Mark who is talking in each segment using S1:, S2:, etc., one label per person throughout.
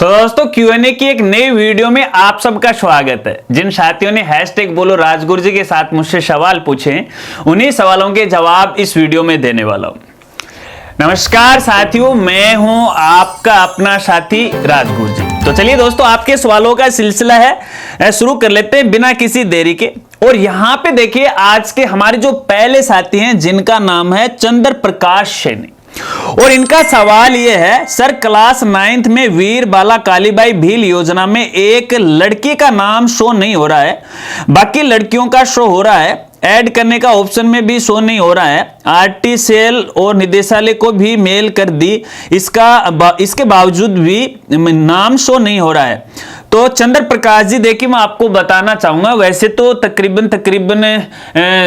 S1: तो दोस्तों Q&A की एक नई वीडियो में आप सबका स्वागत है। जिन साथियों ने हैशटैग बोलो राजगुरु जी के साथ मुझसे सवाल पूछे, उन्हीं सवालों के जवाब इस वीडियो में देने वाला हूं। नमस्कार साथियों, मैं हूं आपका अपना साथी राजगुरु जी। तो चलिए दोस्तों, आपके सवालों का सिलसिला है, शुरू कर लेते हैं बिना किसी देरी के। और यहां पे देखिए, आज के हमारे जो पहले साथी हैं जिनका नाम है चंद्र प्रकाश सैनी, और इनका सवाल यह है, सर क्लास 9th में वीर बाला कालीबाई भील योजना में एक लड़की का नाम शो नहीं हो रहा है, बाकी लड़कियों का शो हो रहा है, ऐड करने का ऑप्शन में भी शो नहीं हो रहा है, आरटीसीएल और निदेशालय को भी मेल कर दी, इसके बावजूद भी नाम शो नहीं हो रहा है। तो चंद्र प्रकाश जी, देखिए मैं आपको बताना चाहूंगा, वैसे तो तकरीबन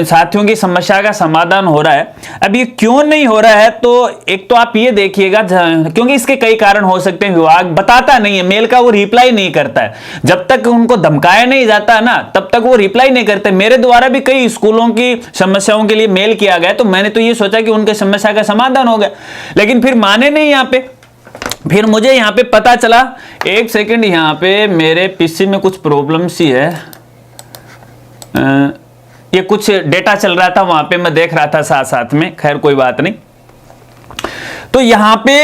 S1: साथियों की समस्या का समाधान हो रहा है। अब ये क्यों नहीं हो रहा है, तो एक तो आप ये देखिएगा, क्योंकि इसके कई कारण हो सकते हैं। विभाग बताता नहीं है, मेल का वो रिप्लाई नहीं करता है। जब तक उनको धमकाया नहीं जाता है ना, तब तक वो रिप्लाई नहीं करते। मेरे द्वारा भी कई स्कूलों की समस्याओं के लिए मेल किया गया, तो मैंने तो ये सोचा कि उनके समस्या का समाधान हो गया, लेकिन फिर माने नहीं। यहाँ पे फिर मुझे यहाँ पे पता चला, एक सेकंड, यहाँ पे मेरे पीसी में कुछ प्रॉब्लम सी है, ये कुछ डेटा चल रहा था, वहां पे मैं देख रहा था साथ साथ में, खैर कोई बात नहीं। तो यहाँ पे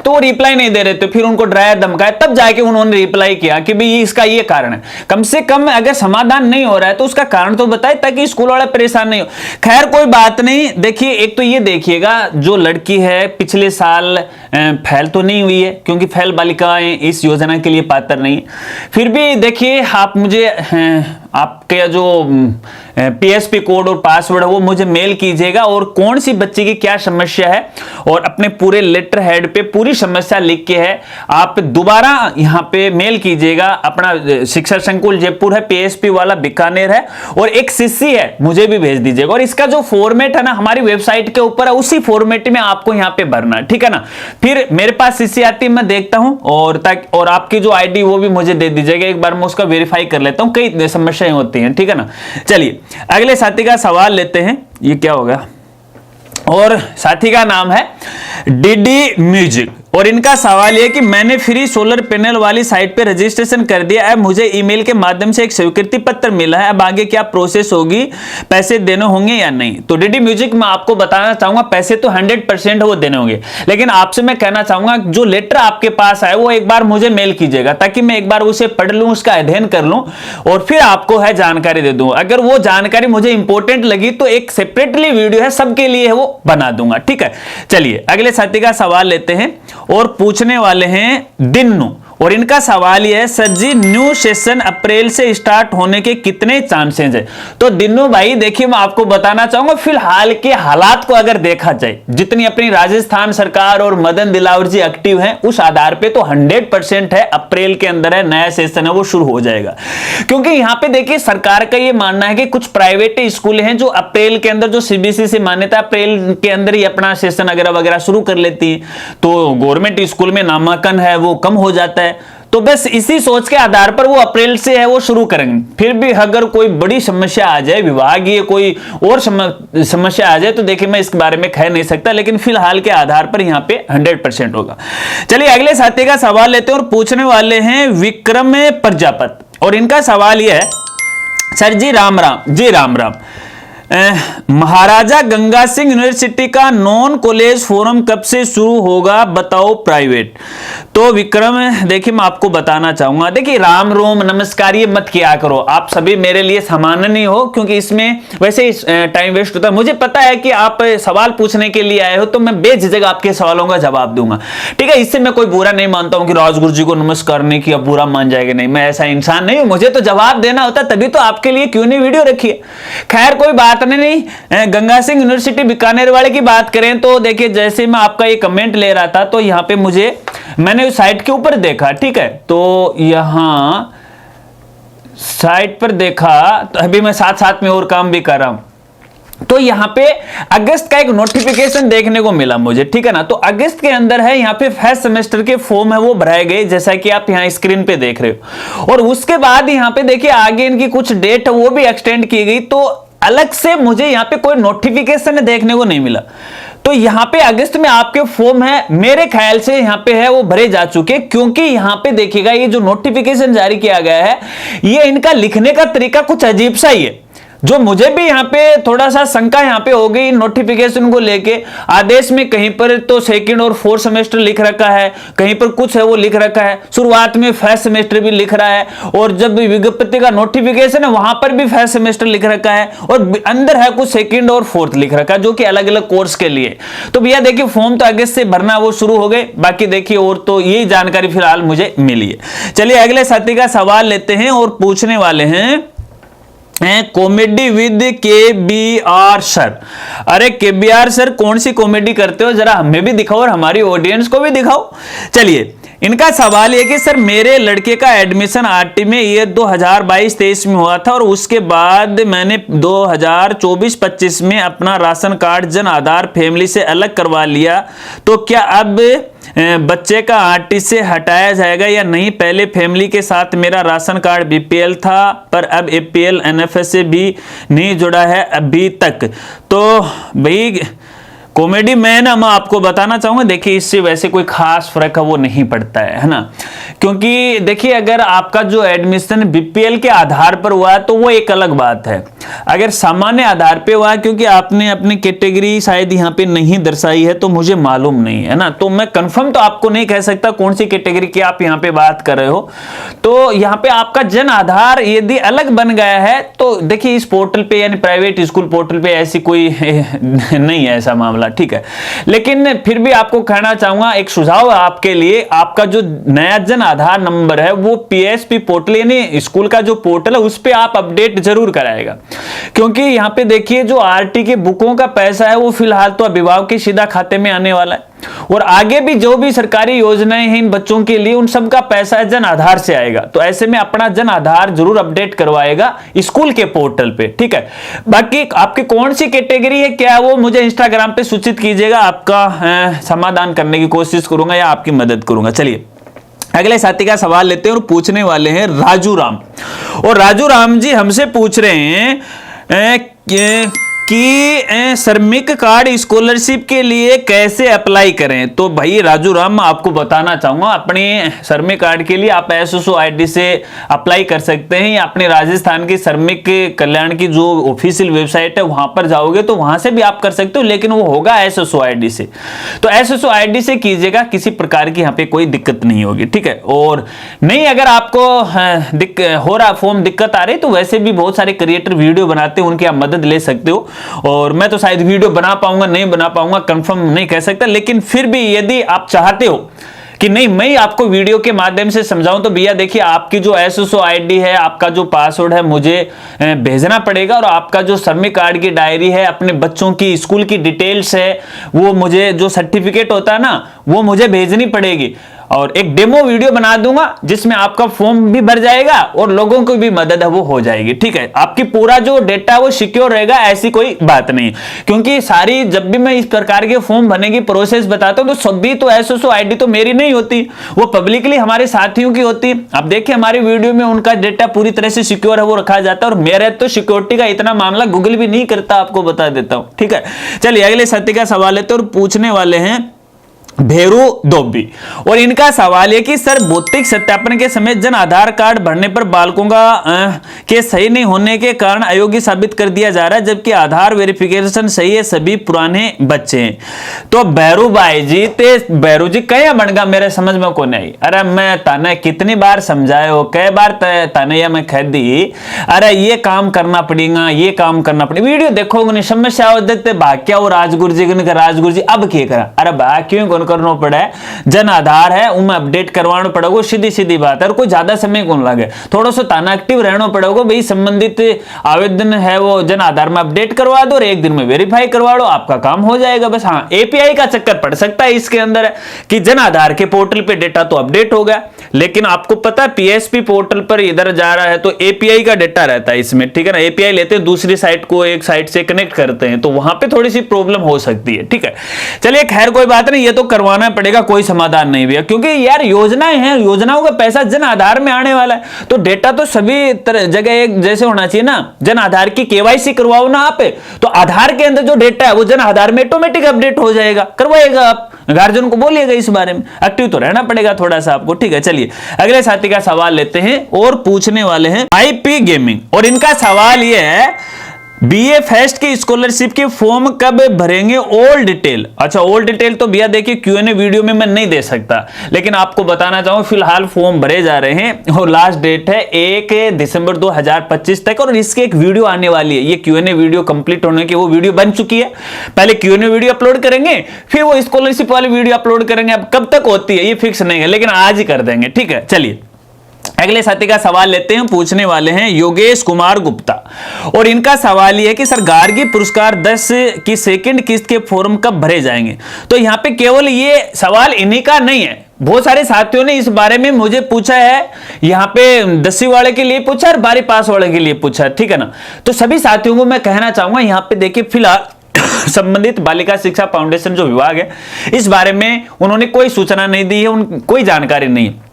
S1: तो रिप्लाई नहीं दे रहे थे, फिर उनको डराया धमकाया, तब जाके उन्होंने रिप्लाई किया कि भाई इसका ये कारण है। कम से कम अगर समाधान नहीं हो रहा है तो उसका कारण तो बताए, ताकि स्कूल वाले परेशान नहीं हो। खैर कोई बात नहीं। देखिए, एक तो ये देखिएगा, जो लड़की है पिछले साल फेल तो नहीं हुई है, क्योंकि फेल बालिकाएं इस योजना के लिए पात्र नहीं। फिर भी देखिए, आप मुझे आपके जो पीएसपी कोड और पासवर्ड है वो मुझे मेल कीजिएगा, और कौन सी बच्ची की क्या समस्या है, और अपने पूरे लेटर हेड पे पूरी समस्या लिख के है आप दोबारा यहाँ पे मेल कीजिएगा। अपना शिक्षा संकुल जयपुर है, पीएसपी वाला बीकानेर है, और एक सीसी है, मुझे भी भेज दीजिएगा। और इसका जो फॉर्मेट है ना, हमारी वेबसाइट के ऊपर है, उसी फॉर्मेट में आपको यहाँ पे भरना, ठीक है ना। फिर मेरे पास सीसी आती है, मैं देखता हूं, और आपकी जो आईडी वो भी मुझे दे दीजिएगा, एक बार मैं उसका वेरीफाई कर लेता हूं, कई समस्याएं होती हैं, ठीक है ना। चलिए अगले साथी का सवाल लेते हैं। ये क्या होगा, और साथी का नाम है डीडी म्यूजिक, और इनका सवाल यह कि मैंने फ्री सोलर पैनल वाली साइट पे रजिस्ट्रेशन कर दिया है, मुझे ईमेल के माध्यम से एक स्वीकृति पत्र मिला है, अब आगे क्या प्रोसेस होगी, पैसे देने होंगे या नहीं। तो डीडी म्यूजिक, मैं आपको बताना चाहूंगा, पैसे तो 100% वो देने होंगे, लेकिन आपसे मैं कहना चाहूंगा जो लेटर आपके पास आए वो एक बार मुझे मेल कीजिएगा, ताकि मैं एक बार उसे पढ़ लूं, उसका अध्ययन कर लूं, और फिर आपको है जानकारी दे दूं। अगर वो जानकारी मुझे इंपॉर्टेंट लगी तो एक सेपरेटली वीडियो है, सबके लिए है, वो बना दूंगा, ठीक है। चलिए अगले साथी का सवाल लेते हैं, और पूछने वाले हैं दिन्नू, और इनका सवाल यह है, सर जी न्यू सेशन अप्रैल से स्टार्ट होने के कितने चांसेस है। तो दिन्नू भाई देखिए, मैं आपको बताना चाहूंगा, फिलहाल के हालात को अगर देखा जाए, जितनी अपनी राजस्थान सरकार और मदन दिलावर जी एक्टिव हैं, उस आधार पे तो 100% है, अप्रैल के अंदर है नया सेशन है वो शुरू हो जाएगा। क्योंकि यहाँ पे देखिए, सरकार का ये मानना है कि कुछ प्राइवेट स्कूल हैं जो अप्रैल के अंदर, जो सीबीएसई से मान्यता, अप्रैल के अंदर ही अपना सेशन वगैरह शुरू कर लेती है, तो गवर्नमेंट स्कूल में नामांकन है वो कम हो जाता है। तो बस इसी सोच के आधार पर वो अप्रैल से है वो शुरू करेंगे। फिर भी अगर कोई बड़ी समस्या आ जाए, विभागीय कोई और समस्या आ जाए, तो देखिए मैं इसके बारे में कह नहीं सकता, लेकिन फिलहाल के आधार पर यहाँ पे 100% होगा। चलिए अगले साथी का सवाल लेते हैं, और पूछने वाले हैं विक्रम प्रजापत, और इनका सवाल यह है, सर जी राम राम जी, राम राम, महाराजा गंगा सिंह यूनिवर्सिटी का नॉन कॉलेज फोरम कब से शुरू होगा, बताओ प्राइवेट। तो विक्रम देखिए, मैं आपको बताना चाहूंगा, देखिए राम रोम नमस्कार ये मत किया करो, आप सभी मेरे लिए समान नहीं हो, क्योंकि इसमें वैसे टाइम वेस्ट होता है। मुझे पता है कि आप सवाल पूछने के लिए आए हो, तो मैं बेझिझक आपके सवालों का जवाब दूंगा, ठीक है। इससे मैं कोई बुरा नहीं मानता हूं कि राजगुरु जी को नमस्कार नहीं किया बुरा मान जाएगा, नहीं, मैं ऐसा इंसान नहीं हूं, मुझे तो जवाब देना होता, तभी तो आपके लिए क्यों नहीं वीडियो रखी है। खैर कोई बात नहीं। गंगा सिंह यूनिवर्सिटी बीकानेर वाले की बात करें तो देखिए, जैसे मैं आपका ये कमेंट ले रहा था, तो यहाँ पे मैंने साइट के ऊपर देखा, ठीक है, तो यहाँ साइट पर देखा, तो अभी मैं साथ साथ में और काम भी कर रहा हूं, तो यहाँ पे अगस्त का एक नोटिफिकेशन देखने को मिला मुझे, ठीक है ना। तो अगस्त के अंदर है, यहाँ पे फर्स्ट सेमेस्टर के फॉर्म है वो भराए गए, जैसा कि आप यहाँ स्क्रीन पे देख रहे हो, और उसके बाद यहाँ पे देखिए आगे इनकी कुछ डेट है वो भी एक्सटेंड की गई। तो अलग से मुझे यहाँ पे कोई नोटिफिकेशन देखने को नहीं मिला। तो यहां पे अगस्त में आपके फॉर्म है, मेरे ख्याल से यहां पे है वो भरे जा चुके, क्योंकि यहां पे देखिएगा ये जो नोटिफिकेशन जारी किया गया है ये इनका लिखने का तरीका कुछ अजीब सा ही है, जो मुझे भी यहां पे थोड़ा सा शंका यहां पे हो गई नोटिफिकेशन को लेके। आदेश में कहीं पर तो सेकंड और फोर्थ सेमेस्टर लिख रखा है, कहीं पर कुछ है वो लिख रखा है, शुरुआत में फर्स्ट सेमेस्टर भी लिख रहा है, और जब विज्ञप्ति का नोटिफिकेशन है वहां पर भी फर्स्ट सेमेस्टर लिख रखा है, और अंदर है कुछ सेकंड और फोर्थ लिख रखा है, जो कि अलग अलग कोर्स के लिए। तो भैया देखिए फॉर्म तो अगस्त से भरना वो शुरू हो गए, बाकी देखिए और तो यही जानकारी फिलहाल मुझे मिली है। चलिए अगले साथी का सवाल लेते हैं और पूछने वाले हैं कॉमेडी विद KBR सर। अरे KBR सर कौन सी कॉमेडी करते हो, जरा हमें भी दिखाओ और हमारी ऑडियंस को भी दिखाओ। चलिए इनका सवाल ये कि सर मेरे लड़के का एडमिशन RT में ये 2022-23 में हुआ था, और उसके बाद मैंने 2024-25 में अपना ration card Jan Aadhaar family से अलग करवा लिया, तो क्या अब बच्चे का RT से हटाया जाएगा या नहीं? पहले फैमिली के साथ मेरा राशन कार्ड BPL था, पर अब APL NFS से भी नहीं जुड़ा है अभी तक। तो भाई कॉमेडी मैन मैं आपको बताना चाहूंगा, देखिए इससे वैसे कोई खास फर्क है वो नहीं पड़ता है ना, क्योंकि देखिए अगर आपका जो एडमिशन BPL के आधार पर हुआ तो वो एक अलग बात है, अगर सामान्य आधार पे हुआ, क्योंकि आपने अपनी कैटेगरी शायद यहाँ पे नहीं दर्शाई है तो मुझे मालूम नहीं है ना, तो मैं कंफर्म तो आपको नहीं कह सकता कौन सी कैटेगरी की आप यहाँ पे बात कर रहे हो। तो यहाँ पे आपका जन आधार यदि अलग बन गया है तो देखिए इस पोर्टल पे यानी प्राइवेट स्कूल पोर्टल पे ऐसी कोई नहीं है ऐसा मामला, ठीक है। लेकिन फिर भी आपको कहना चाहूंगा एक सुझाव है आपके लिए, आपका जो नया जन आधार नंबर है वो PSP पोर्टल यानी स्कूल का जो पोर्टल है उस पे आप अपडेट जरूर कराएगा, क्योंकि यहाँ पे देखिए जो RT के बुकों का पैसा है वो फिलहाल तो अभिभावक के सीधा खाते में आने वाला है, और आगे भी जो भी सरकारी योजनाएं हैं इन बच्चों के लिए उन सब का पैसा जन आधार से आएगा। तो ऐसे में अपना जन आधार जरूर अपडेट करवाएगा स्कूल के पोर्टल पे, ठीक है। बाकी आपकी कौन सी कैटेगरी है क्या वो मुझे इंस्टाग्राम पे सूचित कीजिएगा, आपका समाधान करने की कोशिश करूंगा या आपकी मदद करूंगा। चलिए अगले साथी का सवाल लेते हैं और पूछने वाले हैं राजू राम, और राजू राम जी हमसे पूछ रहे हैं कि श्रमिक कार्ड स्कॉलरशिप के लिए कैसे अप्लाई करें। तो भाई राजू राम आपको बताना चाहूंगा, अपने श्रमिक कार्ड के लिए आप SSO ID से अप्लाई कर सकते हैं, या अपने राजस्थान की श्रमिक कल्याण की जो ऑफिशियल वेबसाइट है वहां पर जाओगे तो वहां से भी आप कर सकते हो, लेकिन वो होगा SSO ID से। तो SSO ID से कीजिएगा, किसी प्रकार की यहाँ पे कोई दिक्कत नहीं होगी, ठीक है। और नहीं अगर आपको हो रहा फॉर्म दिक्कत आ रही तो वैसे भी बहुत सारे क्रिएटर वीडियो बनाते हैं, उनकी आप मदद ले सकते हो, और मैं तो शायद वीडियो बना पाऊंगा नहीं बना पाऊंगा कंफर्म नहीं कह सकता, लेकिन फिर भी यदि आप चाहते हो कि नहीं मैं आपको वीडियो के माध्यम से समझाऊं तो भैया देखिए आपकी जो SSO ID है, आपका जो पासवर्ड है मुझे भेजना पड़ेगा, और आपका जो श्रमिक कार्ड की डायरी है, अपने बच्चों की स्कूल की डिटेल्स है, वो मुझे जो सर्टिफिकेट होता है ना वो मुझे भेजनी पड़ेगी, और एक डेमो वीडियो बना दूंगा जिसमें आपका फॉर्म भी भर जाएगा और लोगों को भी मदद है वो हो जाएगी, ठीक है। आपकी पूरा जो डेटा है वो सिक्योर रहेगा, ऐसी कोई बात नहीं, क्योंकि सारी जब भी मैं इस प्रकार के फॉर्म भरने की प्रोसेस बताता हूं तो सभी तो SSO ID तो मेरी नहीं होती, वो पब्लिकली हमारे साथियों की होती है। अब देखिए हमारे वीडियो में उनका डेटा पूरी तरह से सिक्योर है वो रखा जाता है, और मेरे तो सिक्योरिटी का इतना मामला गूगल भी नहीं करता, आपको बता देता हूं, ठीक है। चलिए अगले साथी का सवाल लेते हैं और पूछने वाले हैं भेरू दोबी, और इनका सवाल है कि सर भौतिक सत्यापन के समय जन आधार कार्ड भरने पर बालकों का के सही नहीं होने के कारण अयोग्य साबित कर दिया जा रहा है, जबकि आधार वेरिफिकेशन सही है, सभी पुराने बच्चे हैं। तो भैरू भाई जी ते भैरू जी कया बनगा मेरे समझ में को नहीं, अरे मैं ताने कितनी बार समझाए हो, कई बार ताने या मैं कह दी अरे ये काम करना पड़ेगा ये काम करना पड़ेगा, वीडियो देखोगे नहीं समस्या हो देखते भाग्या और राजगुरु जी राजगुरु जी अब क्या करा, अरे बा क्यों करना पड़ा है, जन आधार है उनमें अपडेट करवाना पड़ेगा, सीधी सीधी बात है, और कोई ज्यादा समय कौन लगे, थोड़ा सा ताना एक्टिव रहना पड़ेगा भाई, संबंधित आवेदन है वो जन आधार में अपडेट करवा दो और एक दिन में वेरीफाई करवा लो, आपका काम हो जाएगा बस। हाँ API का चक्कर पड़ सकता है इसके अंदर है कि जन आधार के पोर्टल पे डेटा तो अपडेट हो गया, लेकिन आपको पता है PSP पोर्टल पर इधर जा रहा है तो API का डेटा रहता है इसमें, ठीक है ना, API लेते हैं दूसरी साइट को एक साइट से कनेक्ट करते हैं, तो वहां पे थोड़ी सी प्रॉब्लम हो सकती है, ठीक है। चलिए खैर कोई बात नहीं, ये तो करवाना पड़ेगा, कोई समाधान नहीं भैया, क्योंकि यार योजनाएं हैं, योजनाओं का पैसा जन आधार में आने वाला है, तो डेटा तो सभी जगह एक जैसे होना चाहिए ना। जन आधार की केवाईसी करवाओ ना आप, तो आधार के अंदर जो डेटा है वो जन आधार में ऑटोमेटिक अपडेट हो जाएगा, करवाएगा आप। गार्जियन को बोलिएगा इस बारे में, एक्टिव तो रहना पड़ेगा थोड़ा सा आपको, ठीक है। चलिए अगले साथी का सवाल लेते हैं और पूछने वाले हैं आईपी गेमिंग, और इनका सवाल यह है बीए फेस्ट की स्कॉलरशिप के फॉर्म कब भरेंगे, ऑल डिटेल। अच्छा ऑल डिटेल तो भैया देखिए Q&A वीडियो में मैं नहीं दे सकता, लेकिन आपको बताना चाहूंगा फिलहाल फॉर्म भरे जा रहे हैं और लास्ट डेट है 1 दिसंबर 2025 तक, और इसकी एक वीडियो आने वाली है। ये Q&A वीडियो कंप्लीट होने की वो वीडियो बन चुकी है, पहले Q&A वीडियो अपलोड करेंगे, फिर वो स्कॉलरशिप वाली वीडियो अपलोड करेंगे। अब कब तक होती है ये फिक्स नहीं है, लेकिन आज ही कर देंगे, ठीक है। चलिए अगले साथी का सवाल लेते हैं, पूछने वाले हैं योगेश कुमार गुप्ता, और इनका सवाल यह है कि सर गार्गी पुरस्कार 10 की सेकंड किस्त के फॉर्म कब भरे जाएंगे। तो यहां पे केवल ये सवाल इन्हीं का नहीं है, बहुत सारे साथियों ने इस बारे में मुझे पूछा है, यहाँ पे 10वीं वाले के लिए पूछा और 12वीं पास वाले के लिए पूछा, ठीक है ना। तो सभी साथियों को मैं कहना चाहूंगा यहाँ पे देखिए फिलहाल संबंधित बालिका शिक्षा फाउंडेशन जो विभाग है इस बारे में उन्होंने कोई सूचना नहीं दी है, कोई जानकारी नहीं है।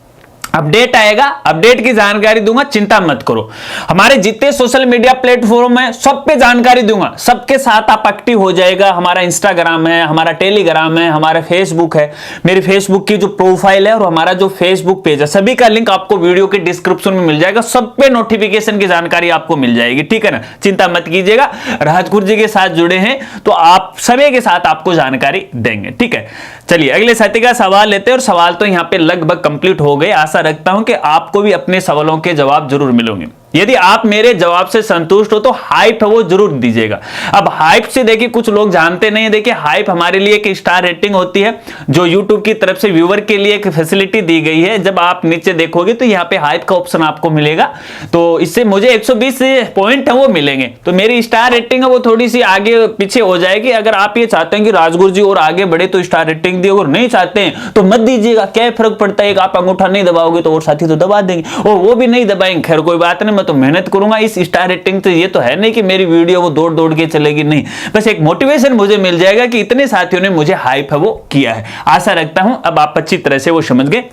S1: अपडेट आएगा, अपडेट की जानकारी दूंगा, चिंता मत करो। हमारे जितने सोशल मीडिया प्लेटफॉर्म है सब पे जानकारी दूंगा, सबके साथ आप एक्टिव हो जाएगा। हमारा इंस्टाग्राम है, हमारा टेलीग्राम है, हमारा फेसबुक है, मेरी फेसबुक की जो प्रोफाइल है और हमारा जो फेसबुक पेज है, सभी का लिंक आपको वीडियो के डिस्क्रिप्शन में मिल जाएगा। सब पे नोटिफिकेशन की जानकारी आपको मिल जाएगी, ठीक है ना, चिंता मत कीजिएगा। राजगुरु जी के साथ जुड़े हैं तो आप सभी के साथ आपको जानकारी देंगे, ठीक है। चलिए अगले साथी का सवाल लेते हैं, और सवाल तो यहाँ पे लगभग कंप्लीट हो गए। आशा रखता हूं कि आपको भी अपने सवालों के जवाब जरूर मिलेंगे। यदि आप मेरे जवाब से संतुष्ट हो तो हाइप है वो जरूर दीजिएगा। अब हाइप से देखिए कुछ लोग जानते नहीं है, देखिए हाइप हमारे लिए एक स्टार रेटिंग होती है जो यूट्यूब की तरफ से व्यूअर के लिए एक फैसिलिटी दी गई है। जब आप नीचे देखोगे तो यहाँ पे हाइप का ऑप्शन आपको मिलेगा, तो इससे मुझे 120 पॉइंट है वो मिलेंगे, तो मेरी स्टार रेटिंग है वो थोड़ी सी आगे पीछे हो जाएगी। अगर आप ये चाहते हैं कि राजगुरु जी और आगे बढ़े तो स्टार रेटिंग दिए, अगर नहीं चाहते हैं तो मत दीजिएगा, क्या फर्क पड़ता है। आप अंगूठा नहीं दबाओगे तो और साथी तो दबा देंगे, और वो भी नहीं दबाएंगे, खैर कोई बात नहीं, तो मेहनत करूंगा। इस स्टार रेटिंग तो ये तो है नहीं कि मेरी वीडियो वो दौड़ दौड़ के चलेगी, नहीं, बस एक मोटिवेशन मुझे मिल जाएगा कि इतने साथियों ने मुझे हाइप है वो किया है। आशा रखता हूं अब आप अच्छी तरह से वो समझ गए।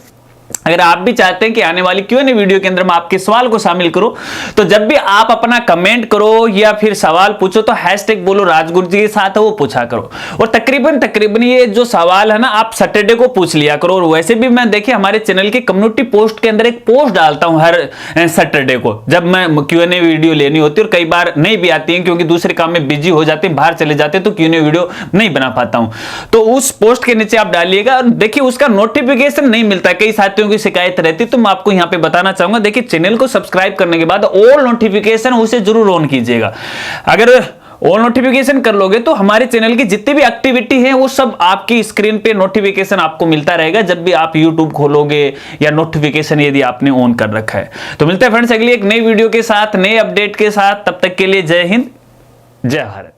S1: अगर आप भी चाहते हैं कि आने वाली Q&A वीडियो के अंदर मैं आपके सवाल को शामिल करूं, तो जब भी आप अपना कमेंट करो या फिर सवाल पूछो तो हैशटैग बोलो राजगुरु जी के साथ है वो पूछा करो। और तकरीबन ये जो सवाल है ना आप सैटरडे को पूछ लिया करो। और वैसे भी मैं देखिए हमारे चैनल के कम्युनिटी पोस्ट के अंदर एक पोस्ट डालता हूं हर सैटरडे को, जब मैं Q&A वीडियो लेनी होती है, और कई बार नहीं भी आती है क्योंकि दूसरे काम में बिजी हो जाते हैं, बाहर चले जाते हैं, तो Q&A वीडियो नहीं बना पाता हूं। तो उस पोस्ट के नीचे आप डालिएगा, और देखिए उसका नोटिफिकेशन नहीं मिलता, कई साथियों की शिकायत रहती, तो मैं आपको यहां पे बताना चाहूंगा, देखिए चैनल को सब्सक्राइब करने के बाद ऑल नोटिफिकेशन उसे जरूर ऑन कीजिएगा। अगर ऑल नोटिफिकेशन कर लोगे तो हमारे चैनल की जितनी भी एक्टिविटी है वो सब आपकी स्क्रीन पे नोटिफिकेशन आपको मिलता रहेगा जब भी आप YouTube खोलोगे, या नोटिफिकेशन यदि आपने ऑन कर रखा है। तो मिलते हैं फ्रेंड्स अगली एक नई वीडियो के साथ, नए अपडेट के साथ, तब तक के लिए जय हिंद, जय भारत।